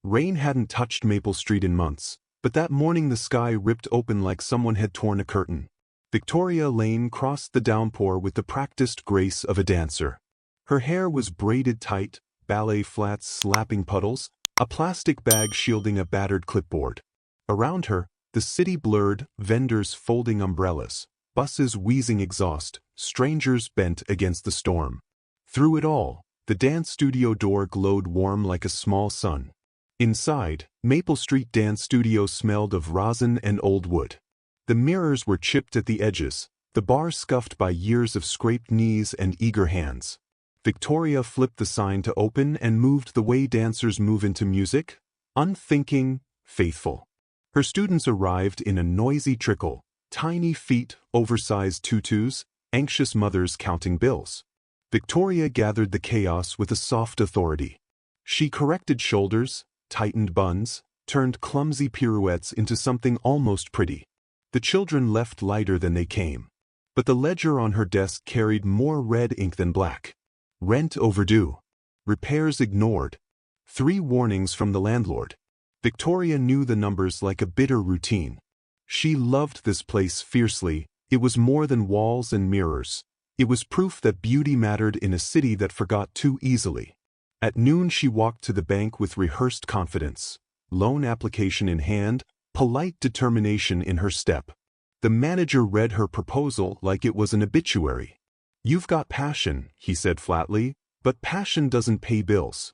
Rain hadn't touched Maple Street in months, but that morning the sky ripped open like someone had torn a curtain. Victoria Lane crossed the downpour with the practiced grace of a dancer. Her hair was braided tight, ballet flats slapping puddles, a plastic bag shielding a battered clipboard. Around her, the city blurred, vendors folding umbrellas, buses wheezing exhaust, strangers bent against the storm. Through it all, the dance studio door glowed warm like a small sun. Inside, Maple Street Dance Studio smelled of rosin and old wood. The mirrors were chipped at the edges, the bar scuffed by years of scraped knees and eager hands. Victoria flipped the sign to open and moved the way dancers move into music, unthinking, faithful. Her students arrived in a noisy trickle, tiny feet, oversized tutus, anxious mothers counting bills. Victoria gathered the chaos with a soft authority. She corrected shoulders, tightened buns, turned clumsy pirouettes into something almost pretty. The children left lighter than they came. But the ledger on her desk carried more red ink than black. Rent overdue. Repairs ignored. 3 warnings from the landlord. Victoria knew the numbers like a bitter routine. She loved this place fiercely. It was more than walls and mirrors. It was proof that beauty mattered in a city that forgot too easily. At noon she walked to the bank with rehearsed confidence. Loan application in hand, polite determination in her step. The manager read her proposal like it was an obituary. "You've got passion," he said flatly, "but passion doesn't pay bills."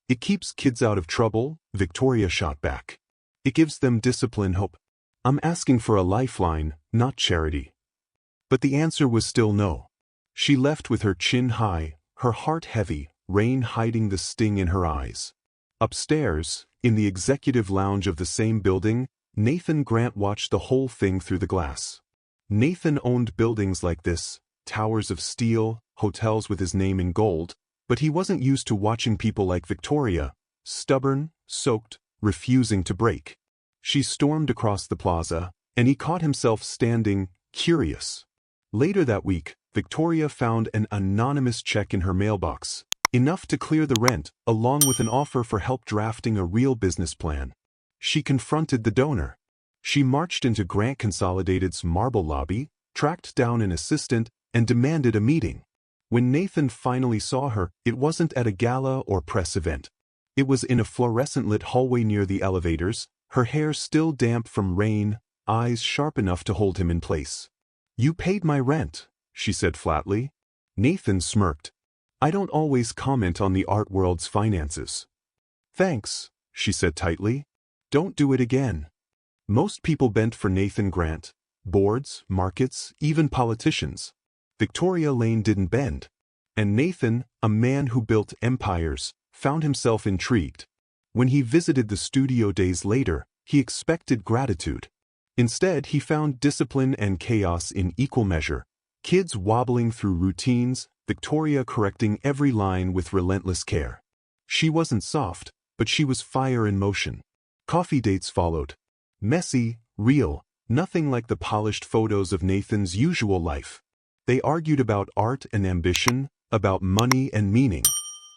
"It keeps kids out of trouble," Victoria shot back. "It gives them discipline, hope. I'm asking for a lifeline, not charity." But the answer was still no. She left with her chin high, her heart heavy, rain hiding the sting in her eyes. Upstairs, in the executive lounge of the same building, Nathan Grant watched the whole thing through the glass. Nathan owned buildings like this, towers of steel, hotels with his name in gold, but he wasn't used to watching people like Victoria, stubborn, soaked, refusing to break. She stormed across the plaza, and he caught himself standing, curious. Later that week, Victoria found an anonymous check in her mailbox, enough to clear the rent, along with an offer for help drafting a real business plan. She confronted the donor. She marched into Grant Consolidated's marble lobby, tracked down an assistant, and demanded a meeting. When Nathan finally saw her, it wasn't at a gala or press event. It was in a fluorescent-lit hallway near the elevators, her hair still damp from rain, eyes sharp enough to hold him in place. "You paid my rent," she said flatly. Nathan smirked. "I don't always comment on the art world's finances." "Thanks," she said tightly. "Don't do it again." Most people bent for Nathan Grant. Boards, markets, even politicians. Victoria Lane didn't bend. And Nathan, a man who built empires, found himself intrigued. When he visited the studio days later, he expected gratitude. Instead, he found discipline and chaos in equal measure. Kids wobbling through routines, Victoria correcting every line with relentless care. She wasn't soft, but she was fire in motion. Coffee dates followed. Messy, real, nothing like the polished photos of Nathan's usual life. They argued about art and ambition, about money and meaning.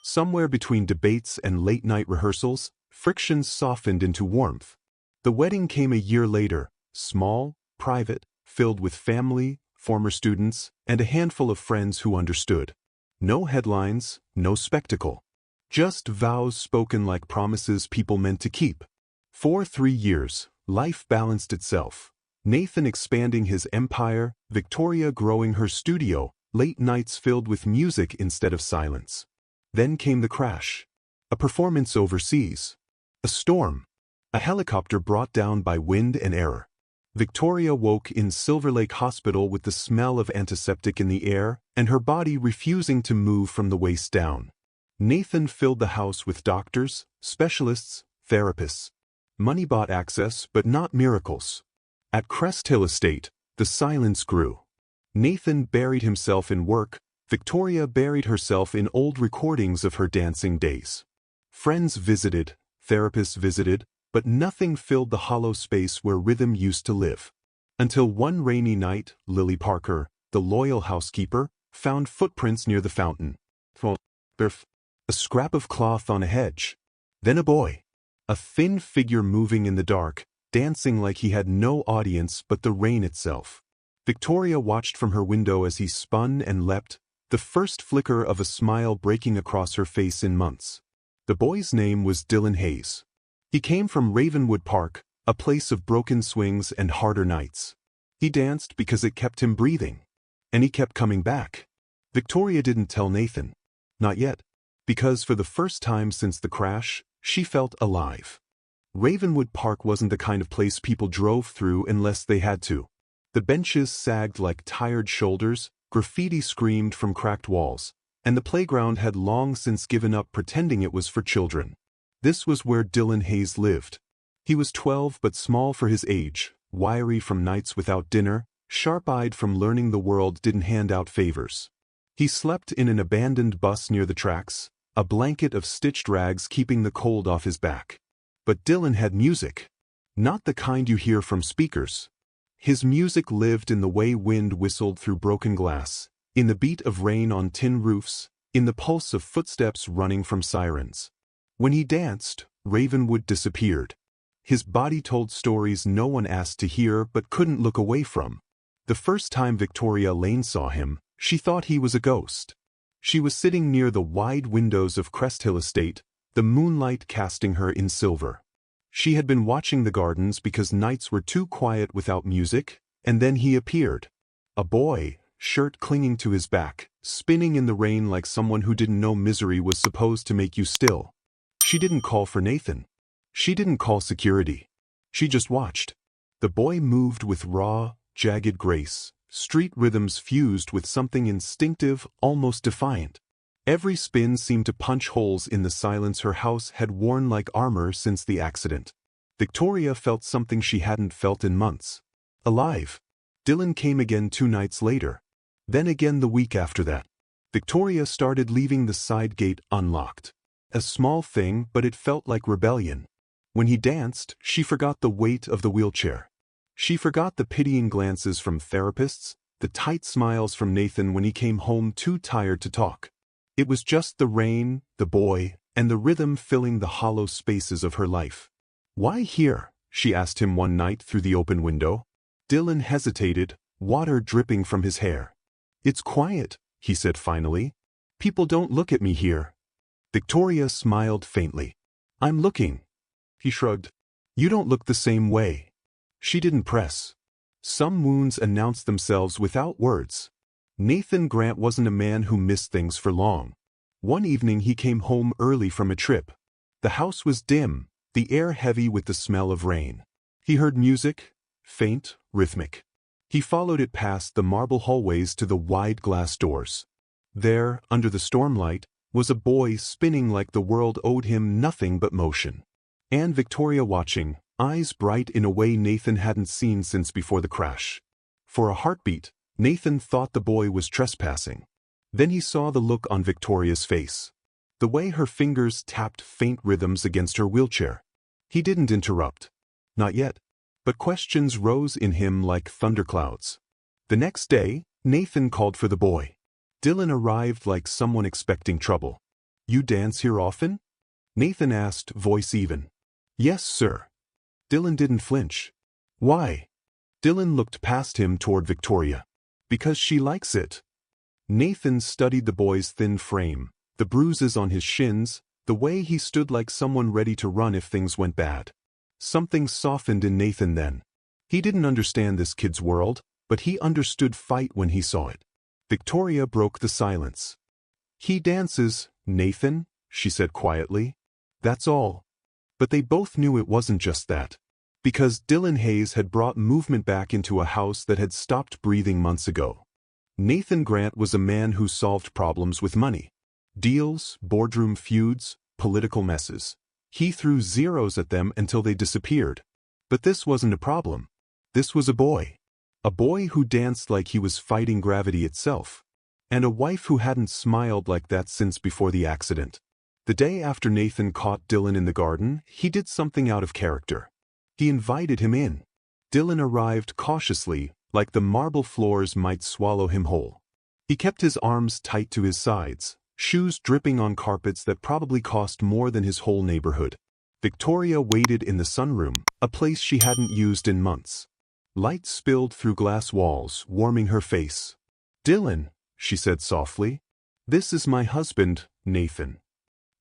Somewhere between debates and late-night rehearsals, frictions softened into warmth. The wedding came a year later, small, private, filled with family, former students, and a handful of friends who understood. No headlines, no spectacle. Just vows spoken like promises people meant to keep. For 3 years, life balanced itself. Nathan expanding his empire, Victoria growing her studio, late nights filled with music instead of silence. Then came the crash. A performance overseas. A storm. A helicopter brought down by wind and error. Victoria woke in Silver Lake Hospital with the smell of antiseptic in the air and her body refusing to move from the waist down. Nathan filled the house with doctors, specialists, therapists. Money bought access, but not miracles. At Crest Hill Estate, the silence grew. Nathan buried himself in work. Victoria buried herself in old recordings of her dancing days. Friends visited, therapists visited, but nothing filled the hollow space where rhythm used to live. Until one rainy night, Lily Parker, the loyal housekeeper, found footprints near the fountain. A scrap of cloth on a hedge. Then a boy. a thin figure moving in the dark, dancing like he had no audience but the rain itself. Victoria watched from her window as he spun and leapt, the first flicker of a smile breaking across her face in months. The boy's name was Dylan Hayes. He came from Ravenwood Park, a place of broken swings and harder nights. He danced because it kept him breathing. And he kept coming back. Victoria didn't tell Nathan. Not yet. Because for the first time since the crash, she felt alive. Ravenwood Park wasn't the kind of place people drove through unless they had to. The benches sagged like tired shoulders, graffiti screamed from cracked walls, and the playground had long since given up pretending it was for children. This was where Dylan Hayes lived. He was 12 but small for his age, wiry from nights without dinner, sharp-eyed from learning the world didn't hand out favors. He slept in an abandoned bus near the tracks, a blanket of stitched rags keeping the cold off his back. But Dylan had music. Not the kind you hear from speakers. His music lived in the way wind whistled through broken glass, in the beat of rain on tin roofs, in the pulse of footsteps running from sirens. When he danced, Ravenwood disappeared. His body told stories no one asked to hear but couldn't look away from. The first time Victoria Lane saw him, she thought he was a ghost. She was sitting near the wide windows of Crest Hill Estate, the moonlight casting her in silver. She had been watching the gardens because nights were too quiet without music, and then he appeared. A boy, shirt clinging to his back, spinning in the rain like someone who didn't know misery was supposed to make you still. She didn't call for Nathan. She didn't call security. She just watched. The boy moved with raw, jagged grace, street rhythms fused with something instinctive, almost defiant. Every spin seemed to punch holes in the silence her house had worn like armor since the accident. Victoria felt something she hadn't felt in months. Alive. Dylan came again 2 nights later. Then again the week after that. Victoria started leaving the side gate unlocked. A small thing, but it felt like rebellion. When he danced, she forgot the weight of the wheelchair. She forgot the pitying glances from therapists, the tight smiles from Nathan when he came home too tired to talk. It was just the rain, the boy, and the rhythm filling the hollow spaces of her life. "Why here?" she asked him one night through the open window. Dylan hesitated, water dripping from his hair. "It's quiet," he said finally. "People don't look at me here." Victoria smiled faintly. "I'm looking." He shrugged. "You don't look the same way." She didn't press. Some wounds announced themselves without words. Nathan Grant wasn't a man who missed things for long. One evening he came home early from a trip. The house was dim, the air heavy with the smell of rain. He heard music, faint, rhythmic. He followed it past the marble hallways to the wide glass doors. There, under the stormlight, was a boy spinning like the world owed him nothing but motion. And Victoria watching, eyes bright in a way Nathan hadn't seen since before the crash. For a heartbeat, Nathan thought the boy was trespassing. Then he saw the look on Victoria's face. The way her fingers tapped faint rhythms against her wheelchair. He didn't interrupt. Not yet. But questions rose in him like thunderclouds. The next day, Nathan called for the boy. Dylan arrived like someone expecting trouble. "You dance here often?" Nathan asked, voice even. "Yes, sir." Dylan didn't flinch. "Why?" Dylan looked past him toward Victoria. "Because she likes it." Nathan studied the boy's thin frame, the bruises on his shins, the way he stood like someone ready to run if things went bad. Something softened in Nathan then. He didn't understand this kid's world, but he understood fight when he saw it. Victoria broke the silence. "He dances, Nathan," she said quietly. "That's all." But they both knew it wasn't just that. Because Dylan Hayes had brought movement back into a house that had stopped breathing months ago. Nathan Grant was a man who solved problems with money. Deals, boardroom feuds, political messes. He threw zeros at them until they disappeared. But this wasn't a problem. This was a boy. A boy who danced like he was fighting gravity itself. And a wife who hadn't smiled like that since before the accident. The day after Nathan caught Dylan in the garden, he did something out of character. He invited him in. Dylan arrived cautiously, like the marble floors might swallow him whole. He kept his arms tight to his sides, shoes dripping on carpets that probably cost more than his whole neighborhood. Victoria waited in the sunroom, a place she hadn't used in months. Light spilled through glass walls, warming her face. "Dylan," she said softly. "This is my husband, Nathan."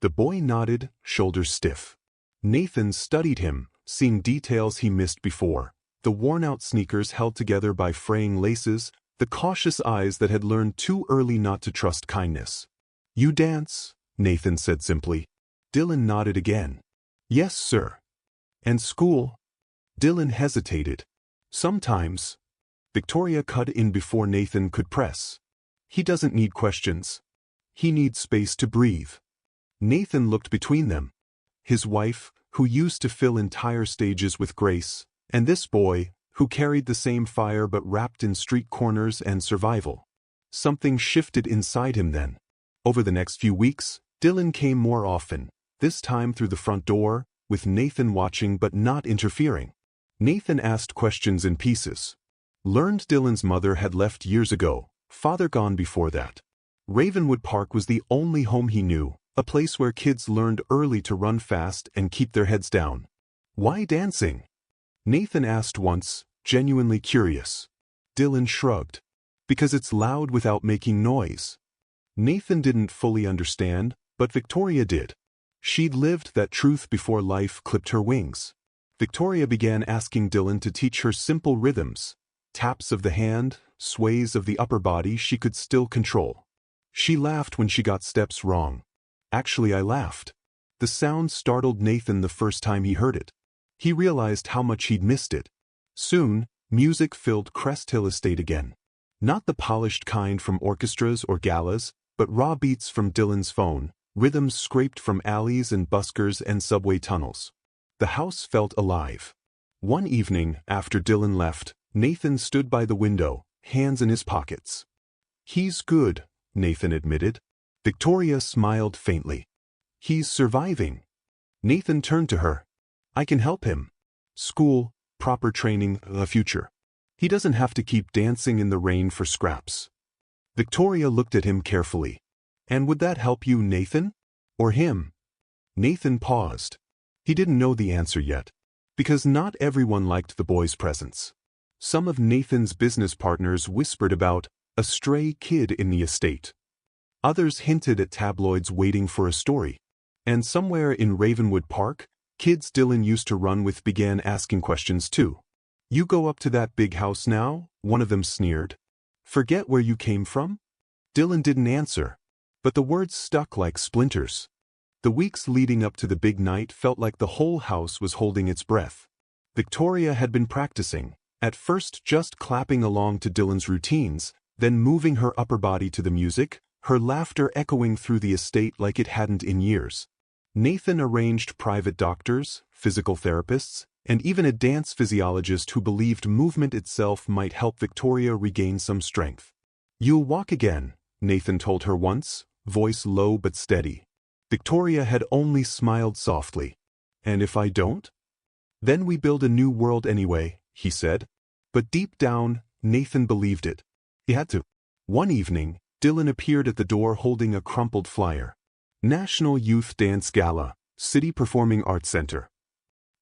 The boy nodded, shoulders stiff. Nathan studied him, seeing details he missed before. The worn-out sneakers held together by fraying laces, the cautious eyes that had learned too early not to trust kindness. "You dance?" Nathan said simply. Dylan nodded again. "Yes, sir." "And school?" Dylan hesitated. "Sometimes." Victoria cut in before Nathan could press. "He doesn't need questions. He needs space to breathe." Nathan looked between them. His wife, who used to fill entire stages with grace, and this boy, who carried the same fire but wrapped in street corners and survival. Something shifted inside him then. Over the next few weeks, Dylan came more often, this time through the front door, with Nathan watching but not interfering. Nathan asked questions in pieces. Learned Dylan's mother had left years ago, father gone before that. Ravenwood Park was the only home he knew, a place where kids learned early to run fast and keep their heads down. "Why dancing?" Nathan asked once, genuinely curious. Dylan shrugged. "Because it's loud without making noise." Nathan didn't fully understand, but Victoria did. She'd lived that truth before life clipped her wings. Victoria began asking Dylan to teach her simple rhythms, taps of the hand, sways of the upper body she could still control. She laughed when she got steps wrong. Actually, I laughed. The sound startled Nathan the first time he heard it. He realized how much he'd missed it. Soon, music filled Crest Hill Estate again. Not the polished kind from orchestras or galas, but raw beats from Dylan's phone, rhythms scraped from alleys and buskers and subway tunnels. The house felt alive. One evening, after Dylan left, Nathan stood by the window, hands in his pockets. "He's good," Nathan admitted. Victoria smiled faintly. "He's surviving." Nathan turned to her. "I can help him. School, proper training, a future. He doesn't have to keep dancing in the rain for scraps." Victoria looked at him carefully. "And would that help you, Nathan? Or him?" Nathan paused. He didn't know the answer yet, because not everyone liked the boy's presence. Some of Nathan's business partners whispered about a stray kid in the estate. Others hinted at tabloids waiting for a story. And somewhere in Ravenwood Park, kids Dylan used to run with began asking questions too. "You go up to that big house now?" one of them sneered. "Forget where you came from?" Dylan didn't answer, but the words stuck like splinters. The weeks leading up to the big night felt like the whole house was holding its breath. Victoria had been practicing, at first just clapping along to Dylan's routines, then moving her upper body to the music, her laughter echoing through the estate like it hadn't in years. Nathan arranged private doctors, physical therapists, and even a dance physiologist who believed movement itself might help Victoria regain some strength. "You'll walk again," Nathan told her once, voice low but steady. Victoria had only smiled softly. "And if I don't?" "Then we build a new world anyway," he said. But deep down, Nathan believed it. He had to. One evening, Dylan appeared at the door holding a crumpled flyer. "National Youth Dance Gala, City Performing Arts Center."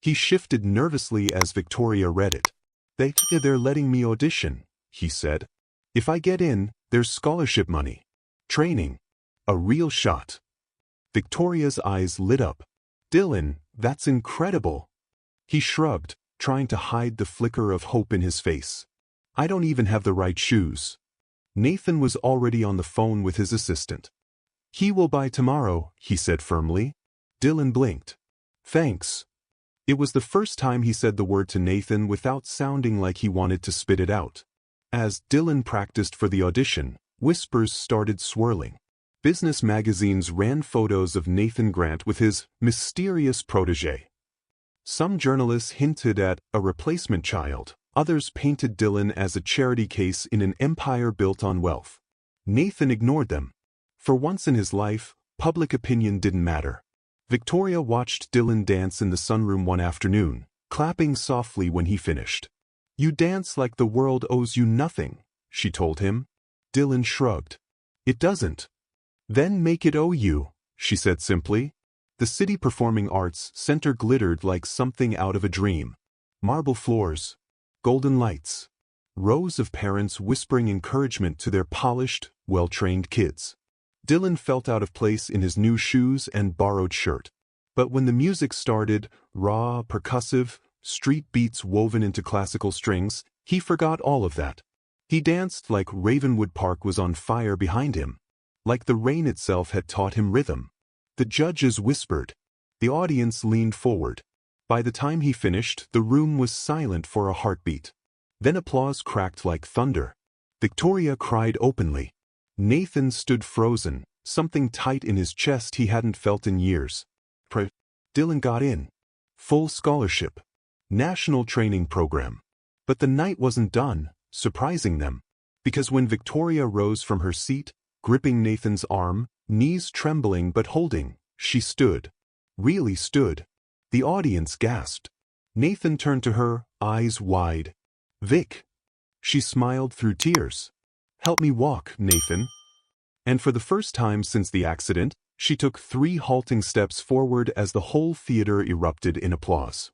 He shifted nervously as Victoria read it. They're letting me audition," he said. "If I get in, there's scholarship money. Training. A real shot." Victoria's eyes lit up. "Dylan, that's incredible." He shrugged, trying to hide the flicker of hope in his face. "I don't even have the right shoes." Nathan was already on the phone with his assistant. "He will buy tomorrow," he said firmly. Dylan blinked. "Thanks." It was the first time he said the word to Nathan without sounding like he wanted to spit it out. As Dylan practiced for the audition, whispers started swirling. Business magazines ran photos of Nathan Grant with his mysterious protege. Some journalists hinted at a replacement child. Others painted Dylan as a charity case in an empire built on wealth. Nathan ignored them. For once in his life, public opinion didn't matter. Victoria watched Dylan dance in the sunroom one afternoon, clapping softly when he finished. "You dance like the world owes you nothing," she told him. Dylan shrugged. "It doesn't." "Then make it owe you," she said simply. The City Performing Arts Center glittered like something out of a dream. Marble floors, golden lights, rows of parents whispering encouragement to their polished, well-trained kids. Dylan felt out of place in his new shoes and borrowed shirt. But when the music started, raw, percussive, street beats woven into classical strings, he forgot all of that. He danced like Ravenwood Park was on fire behind him, like the rain itself had taught him rhythm. The judges whispered. The audience leaned forward. By the time he finished, the room was silent for a heartbeat. Then applause cracked like thunder. Victoria cried openly. Nathan stood frozen, something tight in his chest he hadn't felt in years. Dylan got in. Full scholarship. National training program. But the night wasn't done, surprising them. Because when Victoria rose from her seat, gripping Nathan's arm, knees trembling but holding, she stood. Really stood. The audience gasped. Nathan turned to her, eyes wide. "Vic." She smiled through tears. "Help me walk, Nathan." And for the first time since the accident, she took 3 halting steps forward as the whole theater erupted in applause.